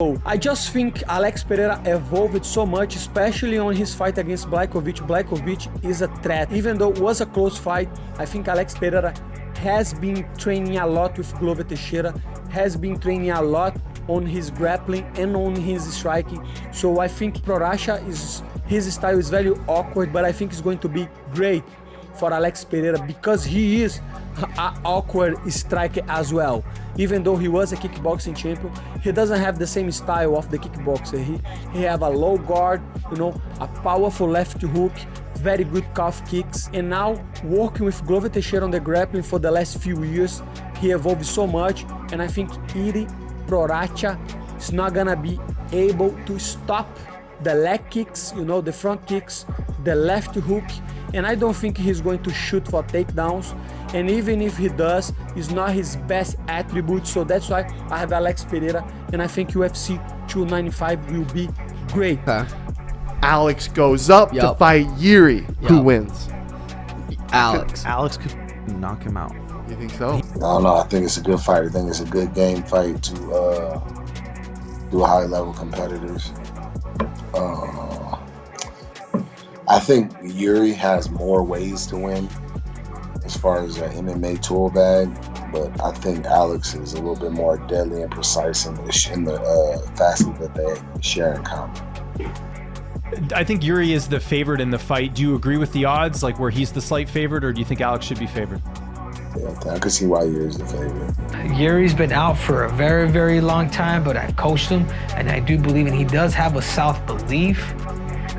So I just think Alex Pereira evolved so much, especially on his fight against Blachowicz. Blachowicz is a threat. Even though it was a close fight, I think Alex Pereira has been training a lot with Glover Teixeira, has been training a lot on his grappling and on his striking. So I think Prochazka his style is very awkward, but I think it's going to be great for Alex Pereira because he is an awkward striker as well. Even though he was a kickboxing champion, he doesn't have the same style of the kickboxer. He have a low guard, you know, a powerful left hook, very good calf kicks, and now working with Glover Teixeira on the grappling for the last few years, he evolved so much, and I think Jiri Prochazka is not gonna be able to stop the leg kicks, you know, the front kicks, the left hook, and I don't think he's going to shoot for takedowns, and even if he does, it's not his best attribute, so that's why I have Alex Pereira, and I think UFC 295 will be great. Alex goes up to fight Jiri. Who wins? Alex could knock him out. You think so? I don't know. I think it's a good fight. I think it's a good game fight to do high-level competitors. I think Jiri has more ways to win as far as an MMA tool bag, but I think Alex is a little bit more deadly and precise in the facets that they share in common. I think Jiri is the favorite in the fight. Do you agree with the odds, like where he's the slight favorite, or do you think Alex should be favored? Yeah, I can see why Jiri's the favorite. Jiri's been out for a very, very long time, but I've coached him, and I do believe, and he does have a south belief.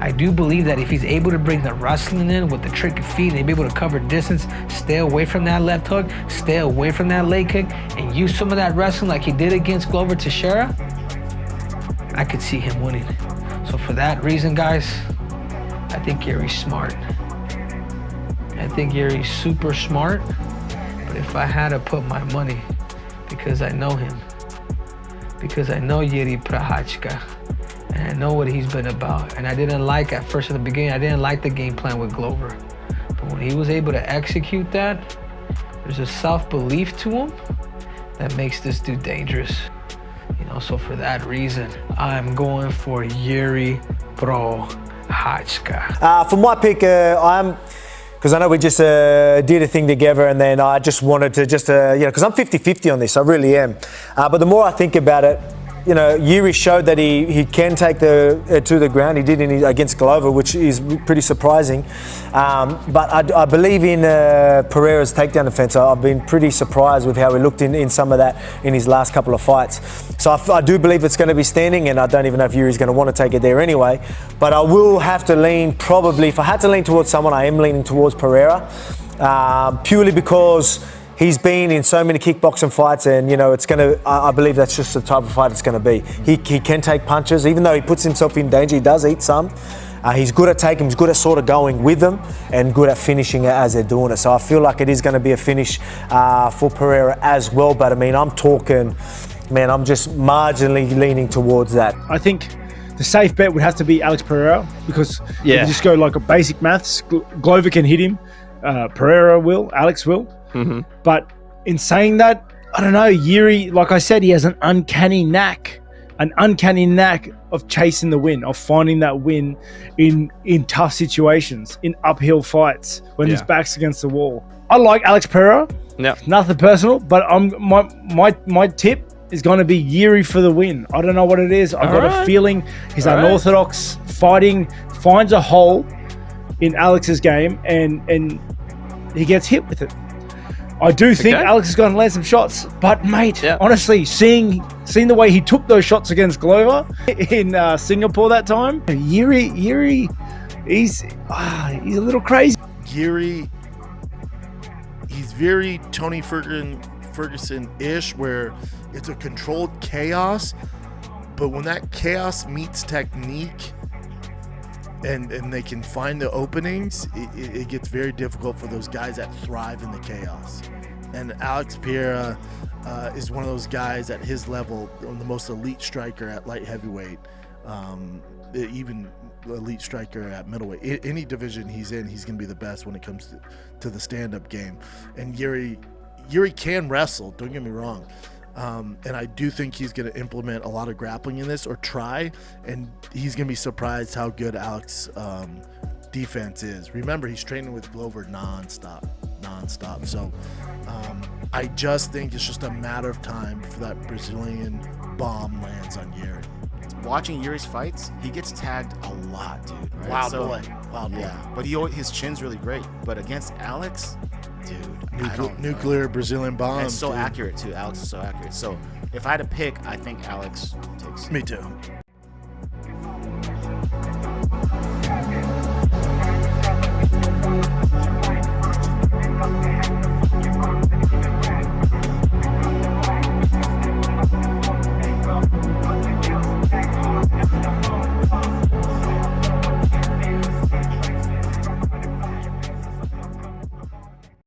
I do believe that if he's able to bring the wrestling in with the tricky feet and be able to cover distance, stay away from that left hook, stay away from that leg kick, and use some of that wrestling like he did against Glover Teixeira, I could see him winning. So for that reason, guys, I think Jiri's smart. I think Jiri's super smart, but if I had to put my money, because I know him, because I know Jiri Prochazka, and I know what he's been about, and I didn't like at first at the beginning, I didn't like the game plan with Glover, but when he was able to execute that, there's a self-belief to him that makes this dude dangerous. You know, so for that reason, I'm going for Jiri Prochazka. For my pick, because I know we just did a thing together, and then I just wanted to because I'm 50-50 on this, I really am. But the more I think about it, you know, Jiri showed that he can take to the ground. He did against Glover, which is pretty surprising. But I believe in Pereira's takedown defense. I've been pretty surprised with how he looked in some of that in his last couple of fights. So I do believe it's going to be standing, and I don't even know if Jiri's going to want to take it there anyway. But I will have to lean, probably, if I had to lean towards someone, I am leaning towards Pereira, purely because he's been in so many kickboxing fights, and you know I believe that's just the type of fight it's going to be. He can take punches, even though he puts himself in danger. He does eat some. He's good at taking. He's good at sort of going with them, and good at finishing it as they're doing it. So I feel like it is going to be a finish for Pereira as well. But I mean, I'm talking, man, I'm just marginally leaning towards that. I think the safe bet would have to be Alex Pereira, because if you just go like a basic maths, Glover can hit him, Pereira will, Alex will. Mm-hmm. But in saying that, I don't know, Jiri, like I said, he has an uncanny knack of chasing the win, of finding that win in tough situations, in uphill fights, when his back's against the wall. I like Alex Pereira. Yeah. Nothing personal, but my tip is going to be Jiri for the win. I don't know what it is. I've got a feeling he's unorthodox fighting, finds a hole in Alex's game, and he gets hit with it. I do think Alex is going to land some shots, but mate, honestly, seeing the way he took those shots against Glover in Singapore that time, Jiri, he's a little crazy. Jiri, he's very Tony Ferguson-ish, where it's a controlled chaos, but when that chaos meets technique, and they can find the openings, it gets very difficult for those guys that thrive in the chaos. And Alex Pereira is one of those guys at his level, the most elite striker at light heavyweight, even elite striker at middleweight. Any division he's in, he's going to be the best when it comes to the stand-up game. And Jiri can wrestle, don't get me wrong. And I do think he's going to implement a lot of grappling in this, or try, and he's going to be surprised how good Alex defense is. Remember, he's training with Glover nonstop. So I just think it's just a matter of time for that Brazilian bomb lands on Jiri. Watching Yuri's fights, he gets tagged a lot, dude. Right? Wild boy. But his chin's really great. But against Alex, dude, Nuclear Brazilian bomb. And it's so dude. accurate too. Alex is so accurate. So if I had to pick, I think Alex takes. Me too.